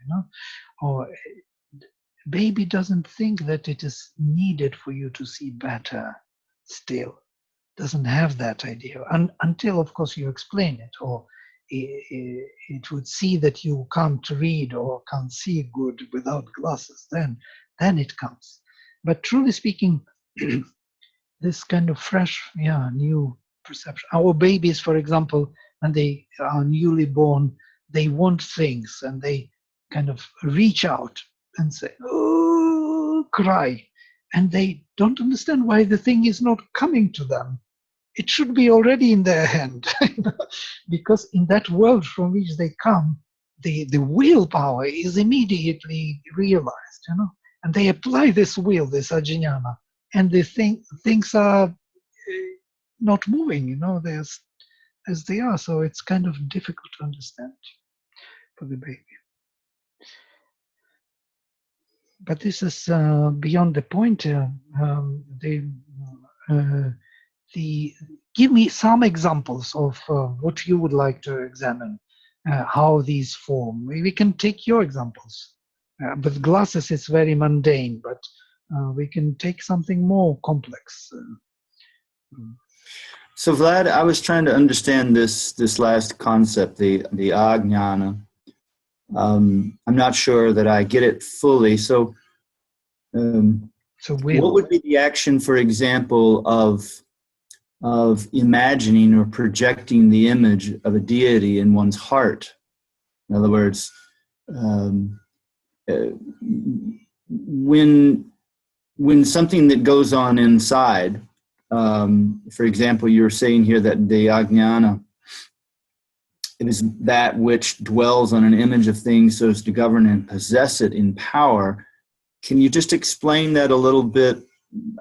or baby doesn't think that it is needed for you to see better. Still doesn't have that idea until, of course, you explain it, or it would see that you can't read or can't see good without glasses. Then it comes. But truly speaking, this kind of fresh, new perception. Our babies, for example, when they are newly born, they want things and they kind of reach out and say, oh, cry. And they don't understand why the thing is not coming to them. It should be already in their hand. Because in that world from which they come, the willpower is immediately realized, and they apply this will, this ajnana, and they think things are not moving, they're as they are. So it's kind of difficult to understand for the baby. But this is beyond the point. Give me some examples of what you would like to examine, how these form. We can take your examples. With glasses, it's very mundane, but we can take something more complex. So Vlad, I was trying to understand this last concept, the ajnana. I'm not sure that I get it fully. So, what would be the action, for example, of imagining or projecting the image of a deity in one's heart? In other words, when something that goes on inside, for example, you're saying here that the ajnana, it is that which dwells on an image of things so as to govern and possess it in power. Can you just explain that a little bit?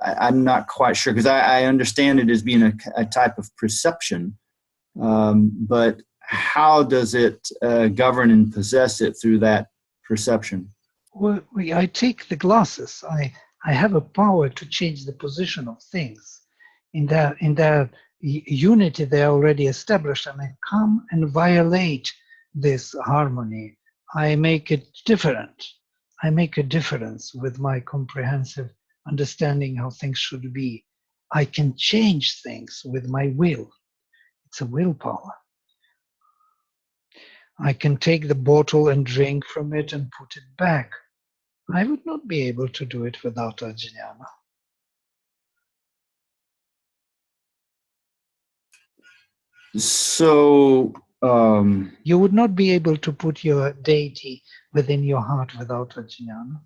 I'm not quite sure, because I understand it as being a type of perception, but how does it govern and possess it through that perception? Well, I take the glasses. I have a power to change the position of things in their unity they are already established, and I come and violate this harmony. I make it different. I make a difference with my comprehensive understanding how things should be. I can change things with my will. It's a willpower. I can take the bottle and drink from it and put it back. I would not be able to do it without ajnana. So you would not be able to put your deity within your heart without ajnana.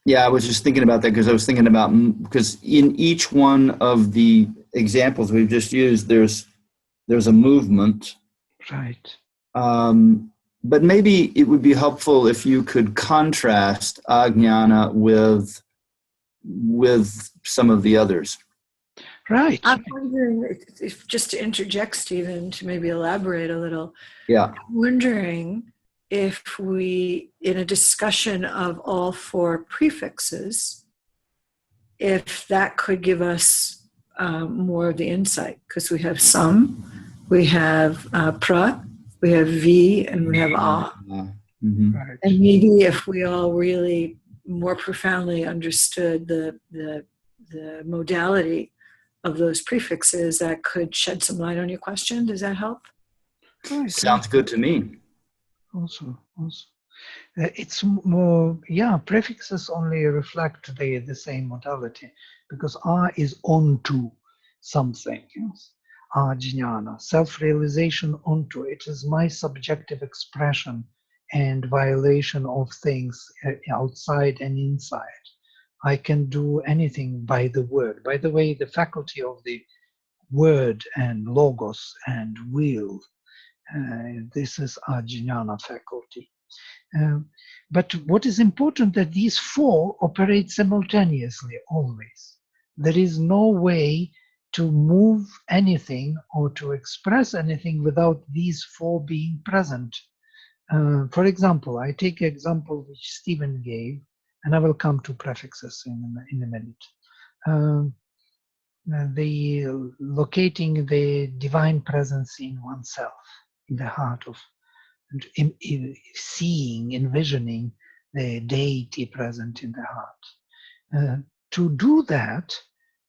Yeah, I was just thinking about that, because I was thinking about, because in each one of the examples we've just used, there's a movement. Right. But maybe it would be helpful if you could contrast ajnana with some of the others. Right. I'm wondering, if just to interject, Stephen, to maybe elaborate a little. Yeah. I'm wondering if we, in a discussion of all four prefixes, if that could give us more of the insight, because we have some, we have pra, we have vi, and we have a. Mm-hmm. Right. And maybe if we all really more profoundly understood the modality of those prefixes, that could shed some light on your question. Does that help? Right. Sounds good to me. Also. It's more, prefixes only reflect the same modality, because A is onto something. Yes? Ajnana, self-realization onto. It is my subjective expression and violation of things outside and inside. I can do anything by the word. By the way, the faculty of the word and logos and will, this is ajnana faculty. But what is important, that these four operate simultaneously always. There is no way to move anything or to express anything without these four being present. For example, I take an example which Stephen gave, and I will come to prefixes in a minute. The locating the divine presence in oneself, in the heart of, seeing, envisioning the deity present in the heart. To do that,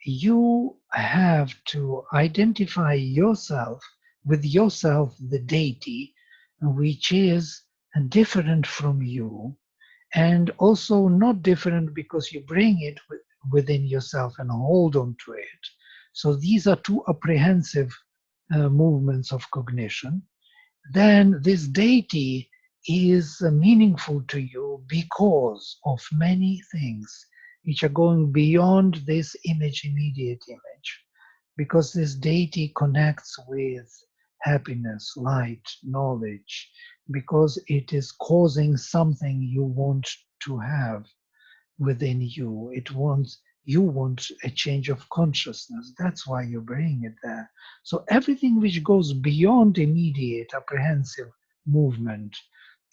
you have to identify yourself with yourself, the deity, which is different from you, and also not different because you bring it within yourself and hold on to it. So these are two apprehensive movements of cognition. Then this deity is meaningful to you because of many things which are going beyond this image, immediate image, because this deity connects with happiness, light, knowledge, because it is causing something you want to have within you. You want a change of consciousness. That's why you bring it there. So everything which goes beyond immediate apprehensive movement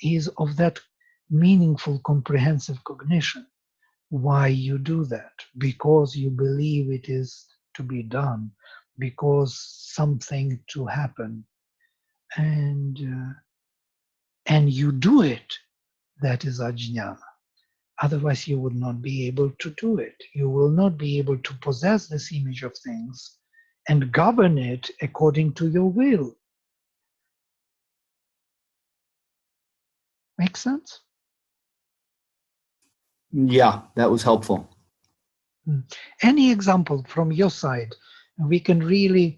is of that meaningful comprehensive cognition. Why you do that? Because you believe it is to be done, because something to happen, and you do it. That is ajnana. Otherwise, you would not be able to do it. You will not be able to possess this image of things and govern it according to your will. Make sense? Yeah, that was helpful. Any example from your side, we can really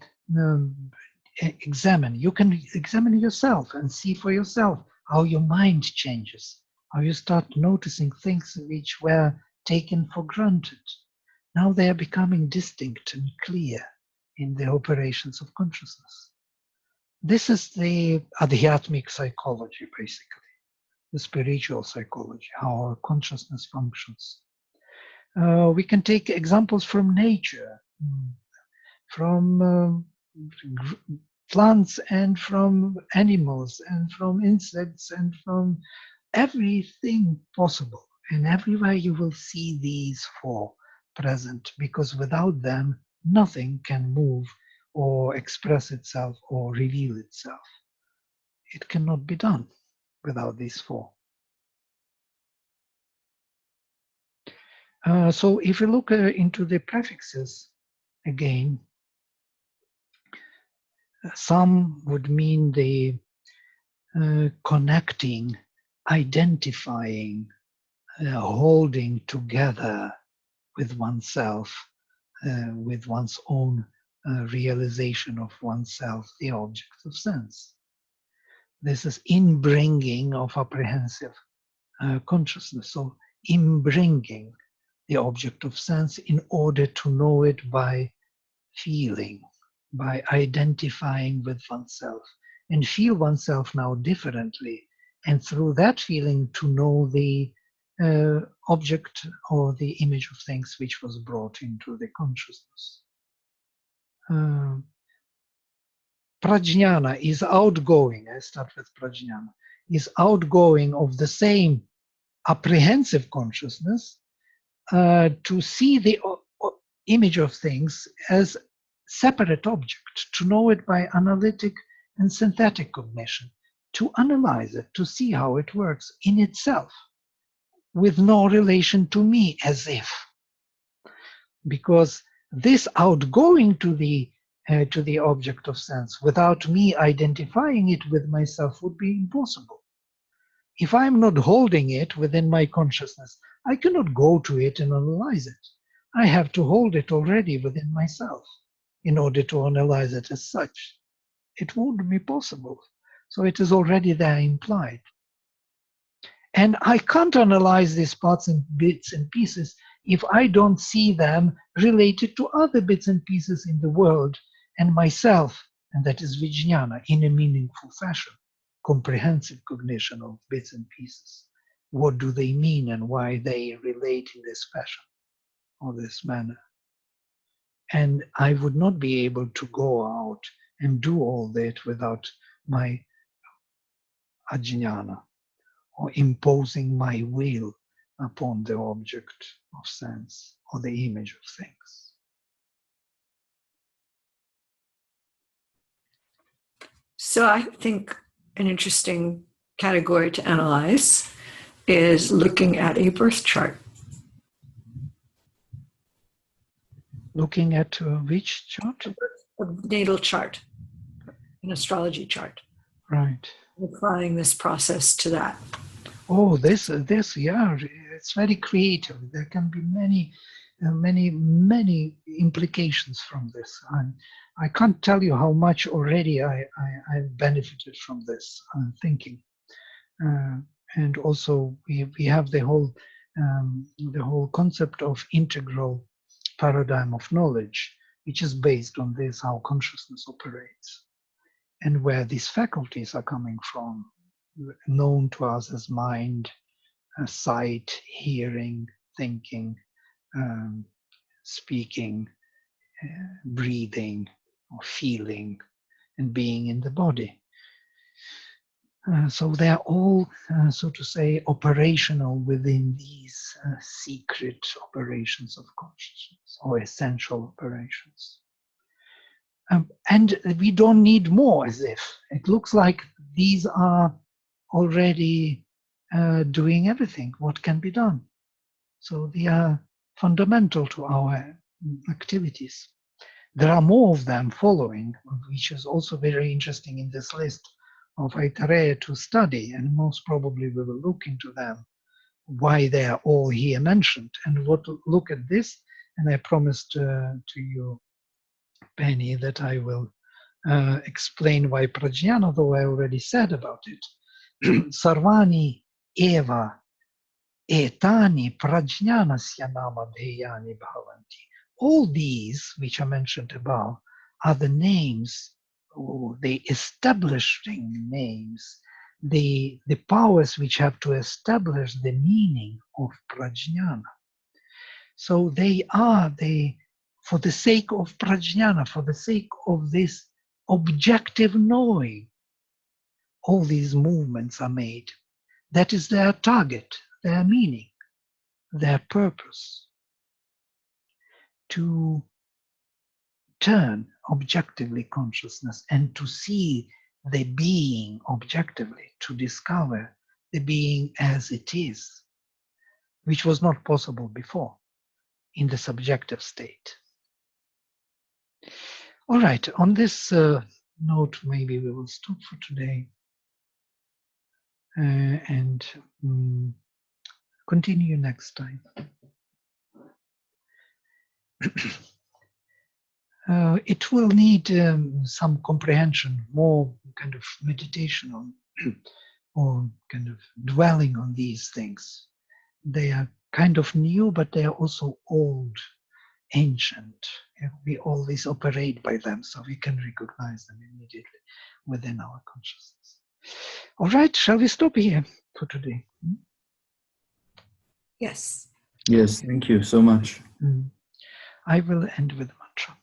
examine. You can examine yourself and see for yourself how your mind changes, how you start noticing things which were taken for granted. Now they are becoming distinct and clear in the operations of consciousness. This is the Adhyatmic psychology, basically, the spiritual psychology, how our consciousness functions. We can take examples from nature, from plants and from animals and from insects and from everything possible. And everywhere you will see these four present, because without them, nothing can move or express itself or reveal itself. It cannot be done without these four. So if you look into the prefixes again, some would mean the connecting, identifying, holding together with oneself, with one's own realization of oneself, the object of sense. This is inbringing of apprehensive consciousness. So inbringing the object of sense in order to know it by feeling, by identifying with oneself, and feel oneself now differently, and through that feeling to know the object or the image of things which was brought into the consciousness. Prajnana is outgoing. I start with prajnana. Is outgoing of the same apprehensive consciousness to see the image of things as separate object, to know it by analytic and synthetic cognition, to analyze it, to see how it works in itself, with no relation to me, as if. Because this outgoing to the object of sense without me identifying it with myself would be impossible. If I'm not holding it within my consciousness, I cannot go to it and analyze it. I have to hold it already within myself in order to analyze it as such. It won't be possible. So it is already there implied. And I can't analyze these parts and bits and pieces if I don't see them related to other bits and pieces in the world and myself, and that is vijnana, in a meaningful fashion, comprehensive cognition of bits and pieces. What do they mean and why they relate in this fashion or this manner? And I would not be able to go out and do all that without my ajnana, or imposing my will upon the object of sense or the image of things. So I think an interesting category to analyze is looking at a birth chart. Looking at which chart? A natal chart, an astrology chart. Right. Applying this process to that. Oh, this, yeah, it's very creative. There can be many many implications from this. And I can't tell you how much already I've benefited from this thinking. And also we have the whole concept of integral paradigm of knowledge, which is based on this, how consciousness operates, and where these faculties are coming from, known to us as mind, sight, hearing, thinking, speaking, breathing, or feeling, and being in the body. So they are all, so to say, operational within these secret operations of consciousness, or essential operations. And we don't need more, as if. It looks like these are already doing everything what can be done. So they are fundamental to our activities. There are more of them following, which is also very interesting in this list of Aitareya to study, and most probably we will look into them, why they are all here mentioned, and what to look at this. And I promised to you, Penny, that I will explain why prajnana, though I already said about it. Sarvani eva etani prajnanasya nama dheyani bhavanti. All these, which are mentioned above, are the names, or the establishing names, the powers which have to establish the meaning of prajnana. So they are for the sake of prajnana, for the sake of this objective knowing, all these movements are made. That is their target, their meaning, their purpose. To turn objectively consciousness and to see the being objectively, to discover the being as it is, which was not possible before in the subjective state. All right, on this note, maybe we will stop for today and continue next time. It will need some comprehension, more kind of meditation on, or kind of dwelling on these things. They are kind of new, but they are also old, ancient. We always operate by them, so we can recognize them immediately within our consciousness. All right, shall we stop here for today? Yes. Yes, thank you so much. I will end with a mantra.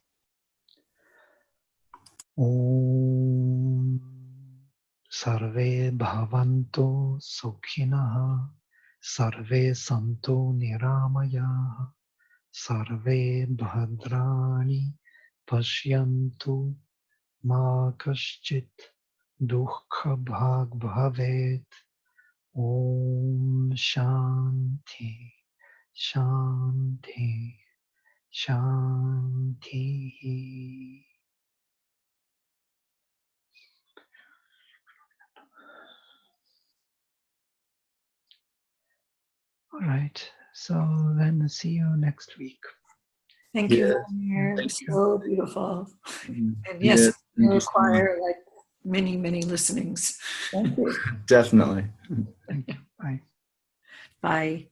Om Sarve Bhavanto Sukhinaha Sarve Santo Niramayaha Sarve Bhadrani Pashyantu Ma Kaschit Dukkha Bhag Bhavet. Om Shanti Shanti Shanti. All right, so then see you next week. Thank you, Yes, Vladimir. thank So beautiful. And Yes, yes, thank will you so much. require like many, many listenings. Thank you. Definitely. Thank you. Bye. Bye.